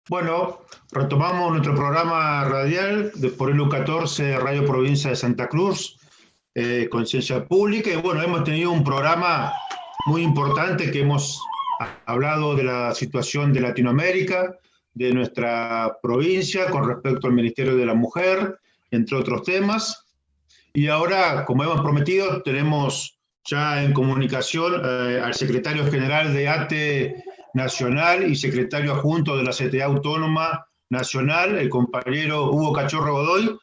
Bueno, retomamos nuestro programa radial por el U14 Radio Provincia de Santa Cruz, Conciencia Pública. Y bueno, hemos tenido un programa muy importante que hemos hablado de la situación de Latinoamérica, de nuestra provincia con respecto al Ministerio de la Mujer, entre otros temas. Y ahora, como hemos prometido, tenemos ya en comunicación al secretario general de ATE Nacional y secretario adjunto de la CTA Autónoma Nacional, el compañero Hugo Cachorro Godoy,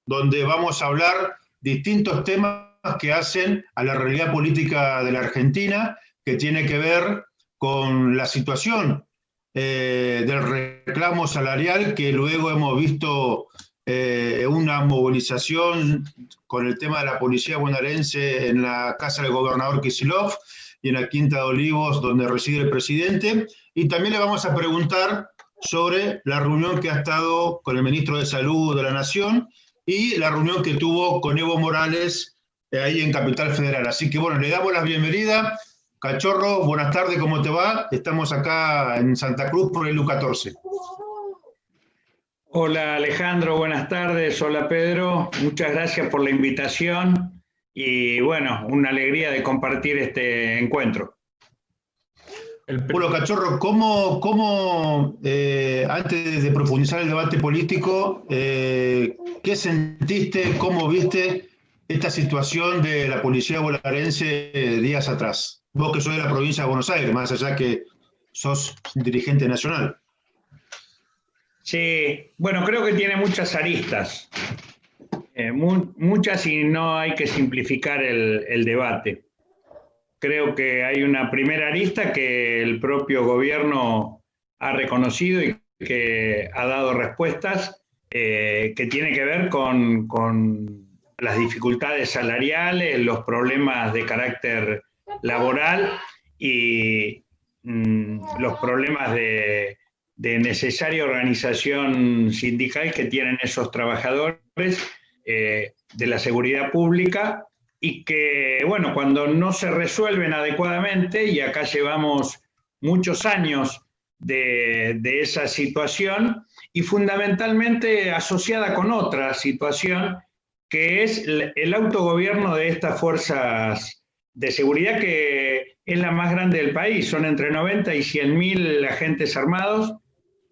donde vamos a hablar distintos temas que hacen a la realidad política de la Argentina, que tiene que ver con la situación del reclamo salarial que luego hemos visto una movilización con el tema de la policía bonaerense en la casa del gobernador Kicillof y en la Quinta de Olivos, donde reside el presidente. Y también le vamos a preguntar sobre la reunión que ha estado con el ministro de Salud de la Nación y la reunión que tuvo con Evo Morales ahí en Capital Federal. Así que bueno, le damos la bienvenida. Cachorro, buenas tardes, ¿cómo te va? Estamos acá en Santa Cruz por el U14. Hola Alejandro, buenas tardes. Hola Pedro, muchas gracias por la invitación y bueno, una alegría de compartir este encuentro. Bueno, Cachorro, ¿cómo antes de profundizar el debate político, qué sentiste, cómo viste esta situación de la policía bonaerense días atrás? Vos que sos de la provincia de Buenos Aires, más allá que sos dirigente nacional. Sí, bueno, creo que tiene muchas aristas, muchas y no hay que simplificar el debate. Creo que hay una primera arista que el propio gobierno ha reconocido y que ha dado respuestas, que tiene que ver con las dificultades salariales, los problemas de carácter laboral y los problemas de necesaria organización sindical que tienen esos trabajadores de la seguridad pública y que, bueno, cuando no se resuelven adecuadamente, y acá llevamos muchos años de esa situación, y fundamentalmente asociada con otra situación, que es el autogobierno de estas fuerzas de seguridad, que es la más grande del país. Son entre 90 y 100.000 agentes armados,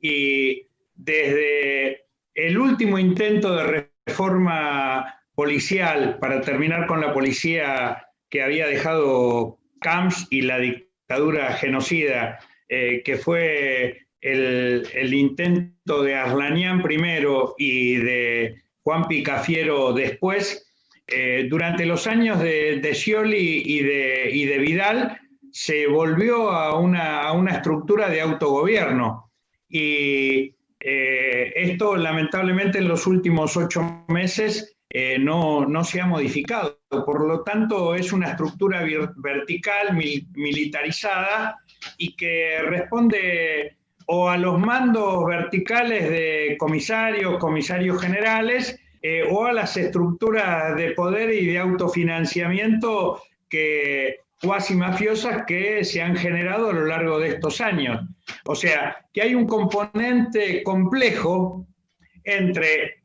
y desde el último intento de reforma policial para terminar con la policía que había dejado Camps y la dictadura genocida, que fue el intento de Arlanián primero y de Juanpi Cafiero después, durante los años de Scioli y de Vidal, se volvió a una estructura de autogobierno. Y esto, lamentablemente, en los últimos 8 meses no se ha modificado. Por lo tanto, es una estructura vertical, militarizada, y que responde o a los mandos verticales de comisarios generales, o a las estructuras de poder y de autofinanciamiento cuasi mafiosas que se han generado a lo largo de estos años. O sea, que hay un componente complejo entre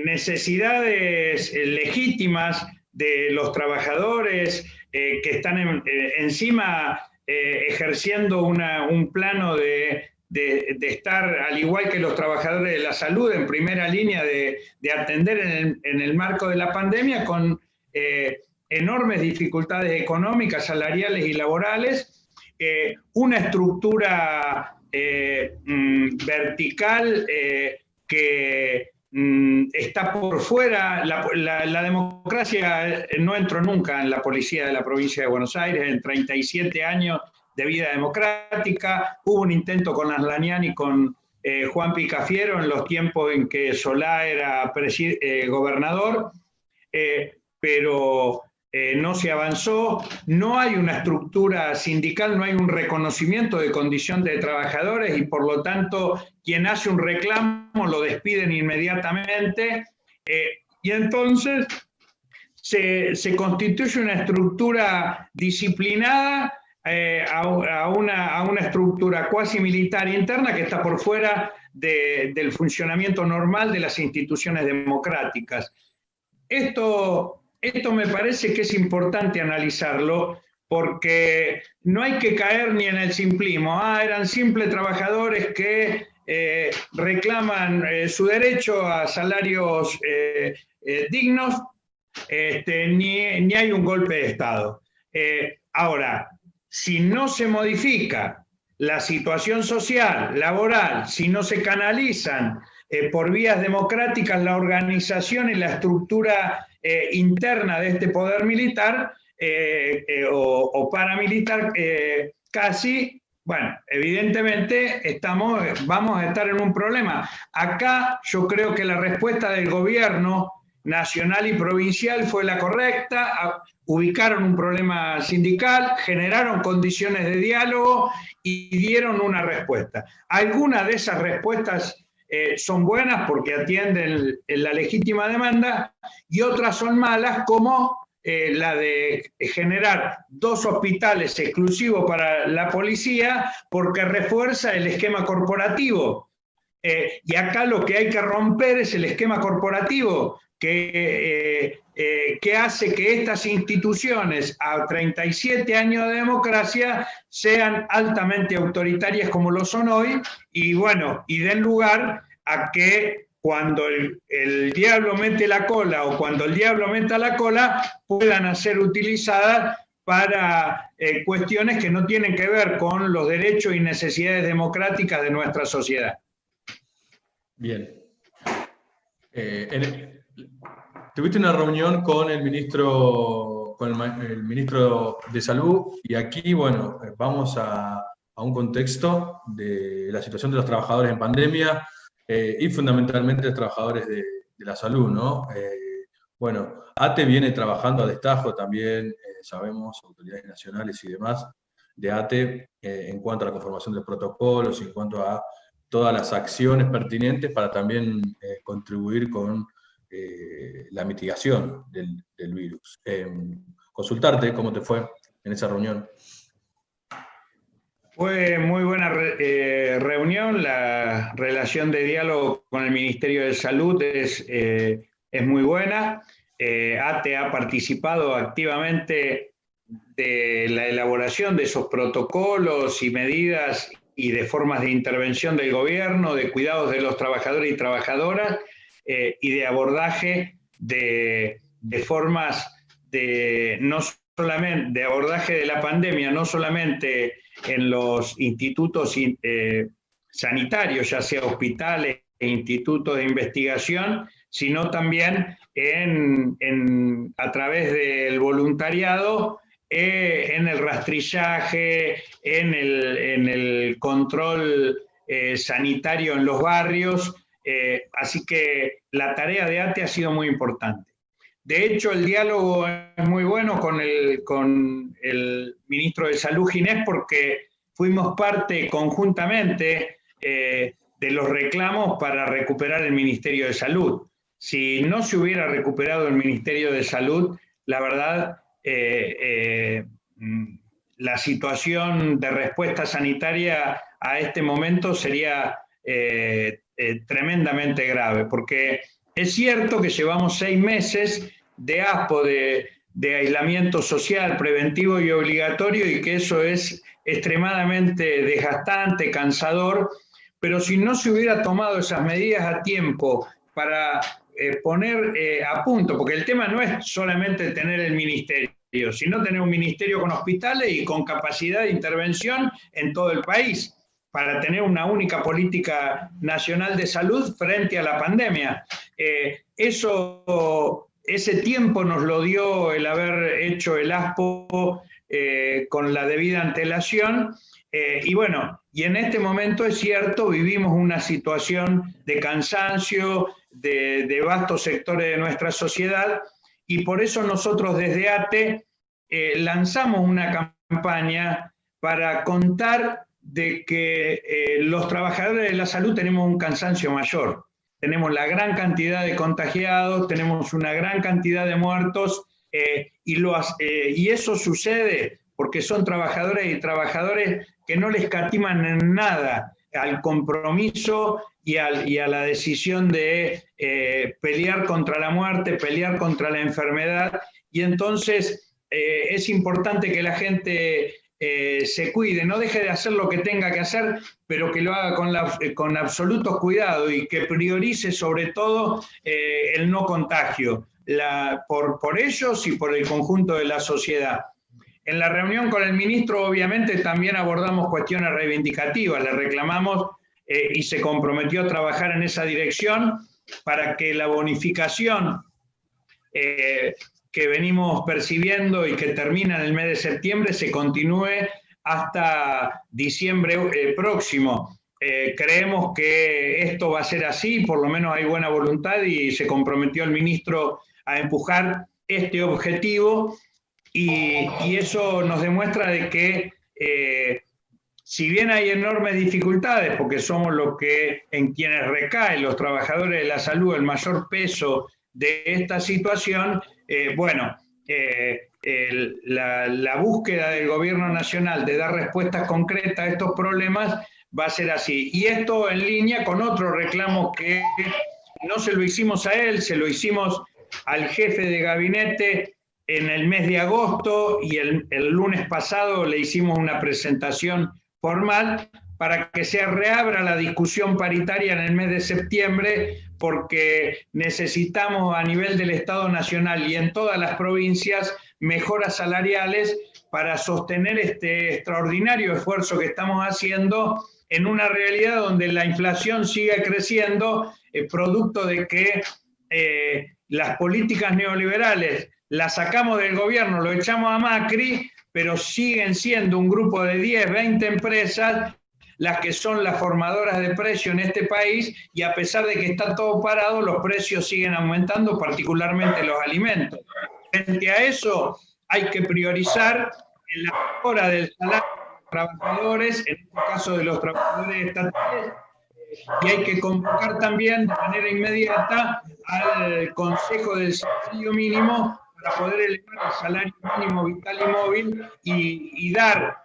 necesidades legítimas de los trabajadores que están encima ejerciendo un plano de estar, al igual que los trabajadores de la salud, en primera línea de atender en el marco de la pandemia, con enormes dificultades económicas, salariales y laborales, una estructura vertical que está por fuera. La democracia no entró nunca en la policía de la provincia de Buenos Aires. En 37 años de vida democrática hubo un intento con Arlanián y con Juanpi Cafiero en los tiempos en que Solá era gobernador, pero no se avanzó. No hay una estructura sindical, no hay un reconocimiento de condición de trabajadores, y por lo tanto quien hace un reclamo lo despiden inmediatamente, y entonces se constituye una estructura disciplinada a una estructura cuasi militar interna que está por fuera del funcionamiento normal de las instituciones democráticas. Esto me parece que es importante analizarlo, porque no hay que caer ni en el simplismo. Eran simples trabajadores que reclaman su derecho a salarios dignos, ni hay un golpe de Estado. Ahora, si no se modifica la situación social, laboral, si no se canalizan por vías democráticas la organización y la estructura interna de este poder militar o paramilitar casi, bueno, evidentemente vamos a estar en un problema. Acá yo creo que la respuesta del gobierno nacional y provincial fue la correcta. Ubicaron un problema sindical, generaron condiciones de diálogo y dieron una respuesta. Algunas de esas respuestas son buenas porque atienden la legítima demanda, y otras son malas, como la de generar 2 hospitales exclusivos para la policía porque refuerza el esquema corporativo. Y acá lo que hay que romper es el esquema corporativo que hace que estas instituciones, a 37 años de democracia, sean altamente autoritarias como lo son hoy, y bueno, y den lugar a que cuando el diablo mete la cola, o cuando el diablo meta la cola, puedan ser utilizadas para cuestiones que no tienen que ver con los derechos y necesidades democráticas de nuestra sociedad. Bien. Tuviste una reunión con el ministro de Salud, y aquí, bueno, vamos a un contexto de la situación de los trabajadores en pandemia y fundamentalmente los trabajadores de la salud, ¿no? Bueno, ATE viene trabajando a destajo también, sabemos, autoridades nacionales y demás de ATE, en cuanto a la conformación de protocolos, en cuanto a todas las acciones pertinentes para también contribuir con la mitigación del virus. Consultarte cómo te fue en esa reunión. Fue muy buena reunión. La relación de diálogo con el Ministerio de Salud es muy buena. ATE ha participado activamente de la elaboración de esos protocolos y medidas y de formas de intervención del gobierno, de cuidados de los trabajadores y trabajadoras, y de abordaje de formas no solamente de abordaje de la pandemia, no solamente en los institutos sanitarios, ya sea hospitales e institutos de investigación, sino también a través del voluntariado, en el rastrillaje, en el control sanitario en los barrios. Así que la tarea de ATE ha sido muy importante. De hecho, el diálogo es muy bueno con el ministro de Salud, Ginés, porque fuimos parte conjuntamente de los reclamos para recuperar el Ministerio de Salud. Si no se hubiera recuperado el Ministerio de Salud, la verdad, la situación de respuesta sanitaria a este momento sería tremendamente grave, porque es cierto que llevamos 6 meses de ASPO, de aislamiento social preventivo y obligatorio, y que eso es extremadamente desgastante, cansador, pero si no se hubiera tomado esas medidas a tiempo para poner a punto, porque el tema no es solamente tener el ministerio, sino tener un ministerio con hospitales y con capacidad de intervención en todo el país, para tener una única política nacional de salud frente a la pandemia. Ese tiempo nos lo dio el haber hecho el ASPO con la debida antelación, y bueno, y en este momento es cierto, vivimos una situación de cansancio de vastos sectores de nuestra sociedad, y por eso nosotros desde ATE lanzamos una campaña para contar de que los trabajadores de la salud tenemos un cansancio mayor. Tenemos la gran cantidad de contagiados, tenemos una gran cantidad de muertos, y eso sucede porque son trabajadoras y trabajadores que no les escatiman en nada al compromiso y a la decisión de pelear contra la muerte, pelear contra la enfermedad, y entonces es importante que la gente se cuide, no deje de hacer lo que tenga que hacer, pero que lo haga con absoluto cuidado y que priorice sobre todo el no contagio, por ellos y por el conjunto de la sociedad. En la reunión con el ministro, obviamente, también abordamos cuestiones reivindicativas, le reclamamos y se comprometió a trabajar en esa dirección para que la bonificación que venimos percibiendo y que termina en el mes de septiembre se continúe hasta diciembre próximo. Creemos que esto va a ser así, por lo menos hay buena voluntad y se comprometió el ministro a empujar este objetivo y eso nos demuestra de que si bien hay enormes dificultades, porque somos los que en quienes recaen los trabajadores de la salud el mayor peso de esta situación, la búsqueda del gobierno nacional de dar respuestas concretas a estos problemas va a ser así. Y esto en línea con otro reclamo que no se lo hicimos a él, se lo hicimos al jefe de gabinete en el mes de agosto y el lunes pasado le hicimos una presentación formal para que se reabra la discusión paritaria en el mes de septiembre, porque necesitamos a nivel del Estado Nacional y en todas las provincias mejoras salariales para sostener este extraordinario esfuerzo que estamos haciendo en una realidad donde la inflación sigue creciendo, producto de que las políticas neoliberales las sacamos del gobierno, lo echamos a Macri, pero siguen siendo un grupo de 10, 20 empresas las que son las formadoras de precios en este país, y a pesar de que está todo parado, los precios siguen aumentando, particularmente los alimentos. Frente a eso, hay que priorizar la mejora del salario de los trabajadores, en este caso de los trabajadores estatales, y hay que convocar también de manera inmediata al Consejo del Salario Mínimo para poder elevar el salario mínimo vital y móvil y dar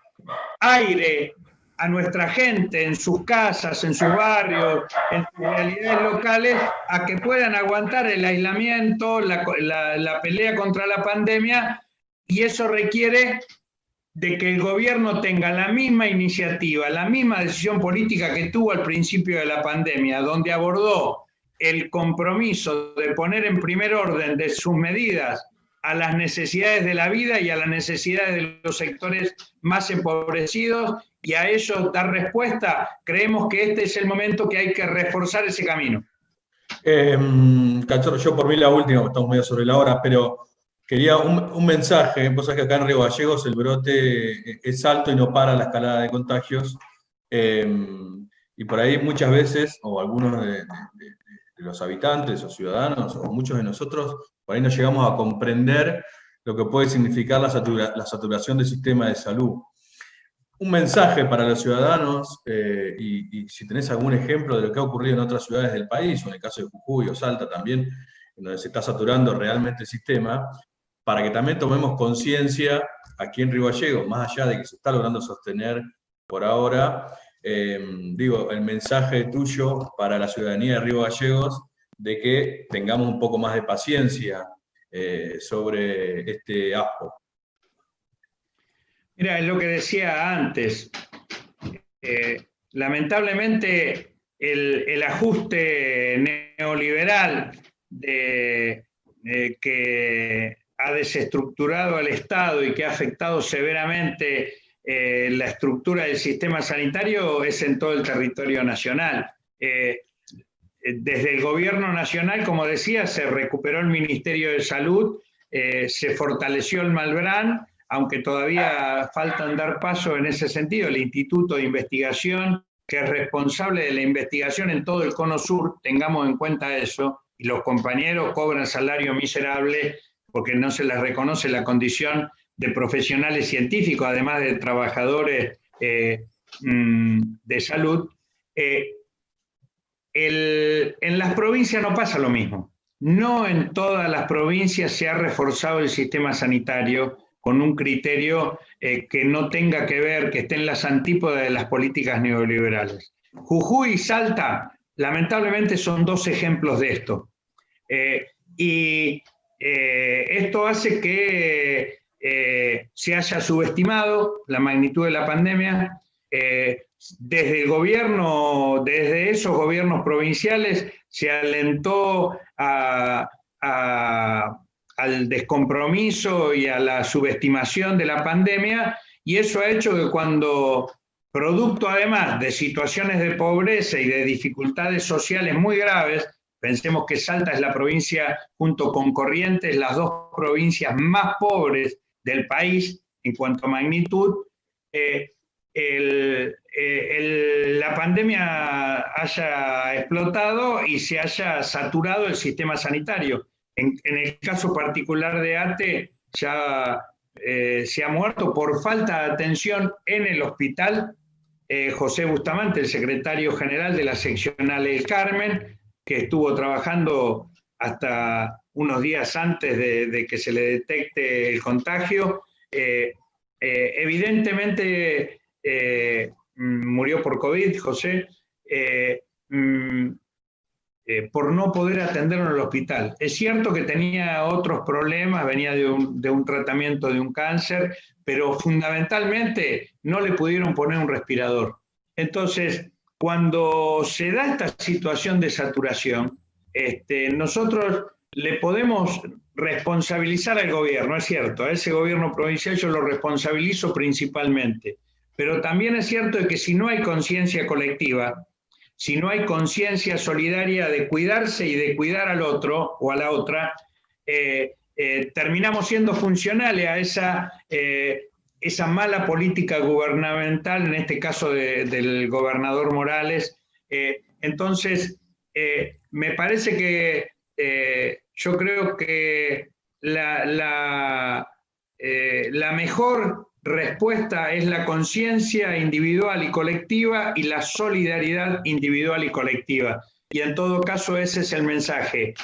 aire a nuestra gente en sus casas, en sus barrios, en sus realidades locales, a que puedan aguantar el aislamiento, la pelea contra la pandemia, y eso requiere de que el gobierno tenga la misma iniciativa, la misma decisión política que tuvo al principio de la pandemia, donde abordó el compromiso de poner en primer orden de sus medidas a las necesidades de la vida y a las necesidades de los sectores más empobrecidos, y a ellos dar respuesta. Creemos que este es el momento que hay que reforzar ese camino. Cachorro, yo por mí la última, estamos medio sobre la hora, pero quería un mensaje. Vos sabés que acá en Río Gallegos el brote es alto y no para la escalada de contagios, y por ahí muchas veces, o algunos de los habitantes o ciudadanos, o muchos de nosotros, por ahí no llegamos a comprender lo que puede significar la saturación del sistema de salud. Un mensaje para los ciudadanos, y si tenés algún ejemplo de lo que ha ocurrido en otras ciudades del país, o en el caso de Jujuy o Salta también, en donde se está saturando realmente el sistema, para que también tomemos conciencia aquí en Río Gallegos, más allá de que se está logrando sostener por ahora, el mensaje tuyo para la ciudadanía de Río Gallegos, de que tengamos un poco más de paciencia sobre este aspo. Mira, es lo que decía antes. Lamentablemente, el ajuste neoliberal que ha desestructurado al Estado y que ha afectado severamente la estructura del sistema sanitario es en todo el territorio nacional. Desde el gobierno nacional, como decía, se recuperó el Ministerio de Salud, se fortaleció el Malbrán, aunque todavía faltan dar paso en ese sentido. El Instituto de Investigación, que es responsable de la investigación en todo el Cono Sur, tengamos en cuenta eso, y los compañeros cobran salario miserable porque no se les reconoce la condición de profesionales científicos, además de trabajadores de salud. En las provincias no pasa lo mismo. No en todas las provincias se ha reforzado el sistema sanitario con un criterio que no tenga que ver, que esté en las antípodas de las políticas neoliberales. Jujuy y Salta, lamentablemente, son dos ejemplos de esto. Esto hace que se haya subestimado la magnitud de la pandemia. Desde el gobierno, desde esos gobiernos provinciales, se alentó al descompromiso y a la subestimación de la pandemia, y eso ha hecho que cuando, producto además de situaciones de pobreza y de dificultades sociales muy graves, pensemos que Salta es la provincia, junto con Corrientes, las dos provincias más pobres del país en cuanto a magnitud, la pandemia haya explotado y se haya saturado el sistema sanitario. En el caso particular de ATE, ya se ha muerto por falta de atención en el hospital José Bustamante, el secretario general de la seccional El Carmen, que estuvo trabajando hasta unos días antes de que se le detecte el contagio. Evidentemente murió por COVID, José, por no poder atenderlo en el hospital. Es cierto que tenía otros problemas, venía de un tratamiento de un cáncer, pero fundamentalmente no le pudieron poner un respirador. Entonces, cuando se da esta situación de saturación, nosotros le podemos responsabilizar al gobierno, es cierto, a ese gobierno provincial yo lo responsabilizo principalmente, pero también es cierto que si no hay conciencia colectiva, si no hay conciencia solidaria de cuidarse y de cuidar al otro o a la otra, terminamos siendo funcionales a esa mala política gubernamental, en este caso del gobernador Morales. Entonces, me parece que yo creo que la mejor respuesta es la conciencia individual y colectiva y la solidaridad individual y colectiva. Y en todo caso ese es el mensaje,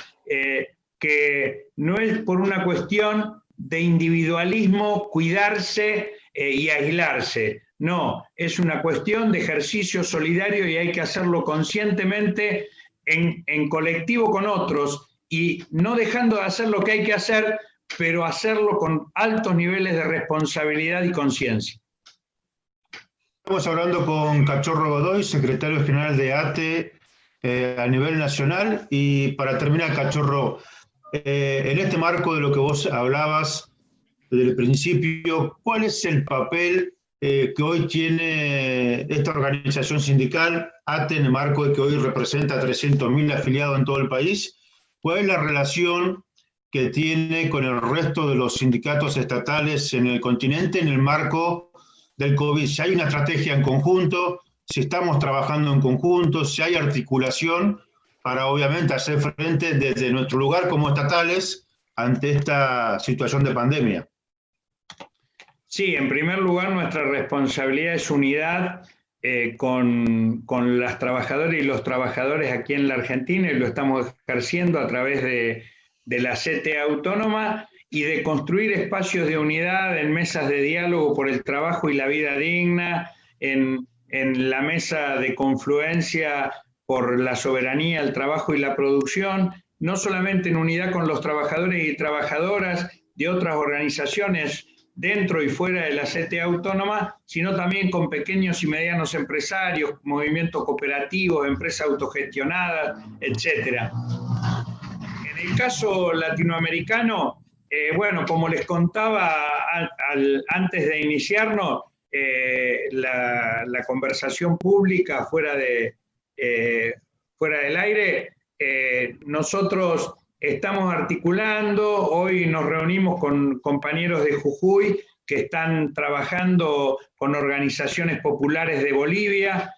que no es por una cuestión de individualismo cuidarse y aislarse. No, es una cuestión de ejercicio solidario y hay que hacerlo conscientemente en colectivo con otros y no dejando de hacer lo que hay que hacer, pero hacerlo con altos niveles de responsabilidad y conciencia. Estamos hablando con Cachorro Godoy, secretario general de ATE a nivel nacional. Y para terminar, Cachorro, en este marco de lo que vos hablabas desde el principio, ¿cuál es el papel que hoy tiene esta organización sindical, ATE, en el marco de que hoy representa a 300.000 afiliados en todo el país? ¿Cuál es la relación que tiene con el resto de los sindicatos estatales en el continente en el marco del COVID? Si hay una estrategia en conjunto, si estamos trabajando en conjunto, si hay articulación para obviamente hacer frente desde nuestro lugar como estatales ante esta situación de pandemia. Sí, en primer lugar nuestra responsabilidad es unidad con las trabajadoras y los trabajadores aquí en la Argentina, y lo estamos ejerciendo a través de la CTA autónoma y de construir espacios de unidad en mesas de diálogo por el trabajo y la vida digna, en la mesa de confluencia por la soberanía, el trabajo y la producción, no solamente en unidad con los trabajadores y trabajadoras de otras organizaciones dentro y fuera de la CTA autónoma, sino también con pequeños y medianos empresarios, movimientos cooperativos, empresas autogestionadas, etc. En el caso latinoamericano, bueno, como les contaba antes de iniciarnos, la conversación pública fuera del aire, nosotros estamos articulando, hoy nos reunimos con compañeros de Jujuy que están trabajando con organizaciones populares de Bolivia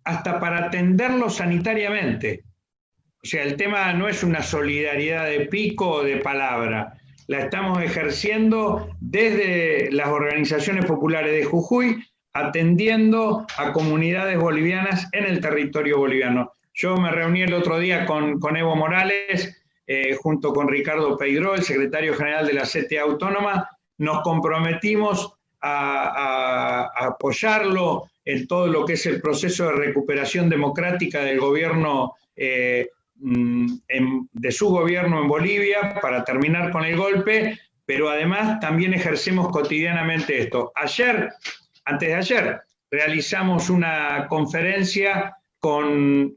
hasta para atenderlos sanitariamente. O sea, el tema no es una solidaridad de pico o de palabra, la estamos ejerciendo desde las organizaciones populares de Jujuy, atendiendo a comunidades bolivianas en el territorio boliviano. Yo me reuní el otro día con Evo Morales junto con Ricardo Peiró, el secretario general de la CTA Autónoma, nos comprometimos a apoyarlo en todo lo que es el proceso de recuperación democrática del gobierno, de su gobierno en Bolivia, para terminar con el golpe, pero además también ejercemos cotidianamente esto. Antes de ayer, realizamos una conferencia con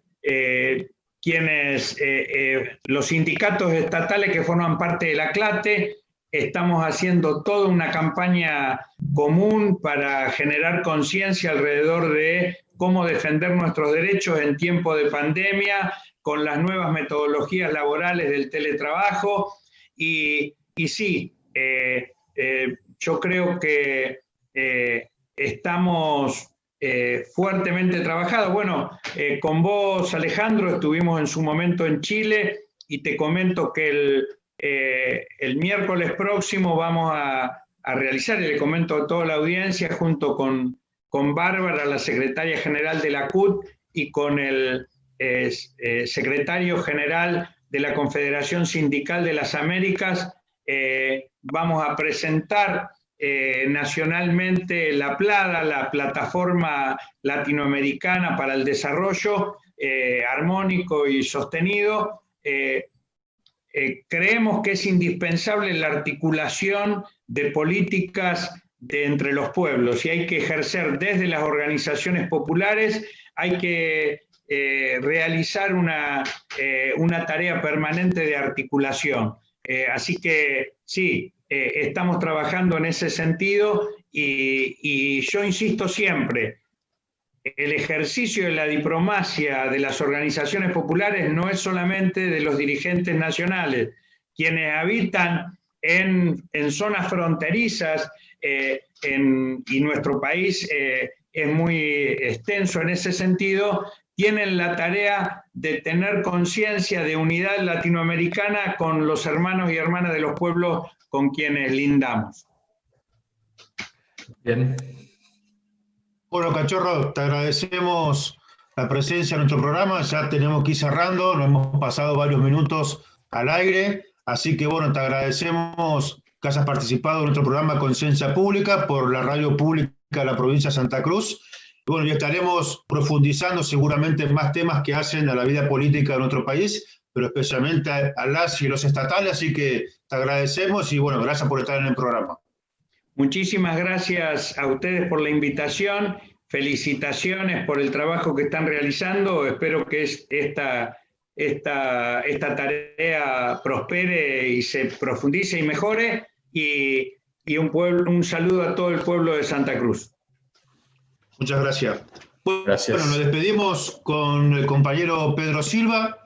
los sindicatos estatales que forman parte de la CLATE. Estamos haciendo toda una campaña común para generar conciencia alrededor de cómo defender nuestros derechos en tiempo de pandemia, con las nuevas metodologías laborales del teletrabajo. Y sí, yo creo que estamos fuertemente trabajados. Bueno, con vos, Alejandro, estuvimos en su momento en Chile, y te comento que el miércoles próximo vamos a realizar, y le comento a toda la audiencia, junto con Bárbara, la secretaria general de la CUT, y con el secretario general de la Confederación Sindical de las Américas, vamos a presentar nacionalmente la PLADA, la Plataforma Latinoamericana para el Desarrollo Armónico y Sostenido. Creemos que es indispensable la articulación de políticas entre los pueblos, y hay que ejercer desde las organizaciones populares, hay que realizar una tarea permanente de articulación. Así que sí, estamos trabajando en ese sentido, y yo insisto siempre, el ejercicio de la diplomacia de las organizaciones populares no es solamente de los dirigentes nacionales. Quienes habitan en zonas fronterizas, y nuestro país es muy extenso en ese sentido, tienen la tarea de tener conciencia de unidad latinoamericana con los hermanos y hermanas de los pueblos con quienes lindamos. Bien. Bueno, Cachorro, te agradecemos la presencia en nuestro programa. Ya tenemos que ir cerrando, nos hemos pasado varios minutos al aire, así que bueno, te agradecemos que hayas participado en nuestro programa Conciencia Pública por la radio pública de la provincia de Santa Cruz. Y bueno, ya estaremos profundizando seguramente en más temas que hacen a la vida política de nuestro país, pero especialmente a las y los estatales, así que te agradecemos y bueno, gracias por estar en el programa. Muchísimas gracias a ustedes por la invitación, felicitaciones por el trabajo que están realizando, espero que esta tarea prospere y se profundice y mejore, y un saludo a todo el pueblo de Santa Cruz. Muchas gracias. Gracias. Bueno, nos despedimos con el compañero Pedro Silva,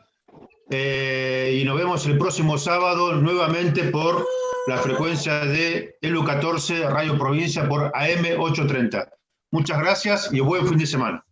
y nos vemos el próximo sábado nuevamente por la frecuencia de ELU 14 Radio Provincia por AM 830. Muchas gracias y buen fin de semana.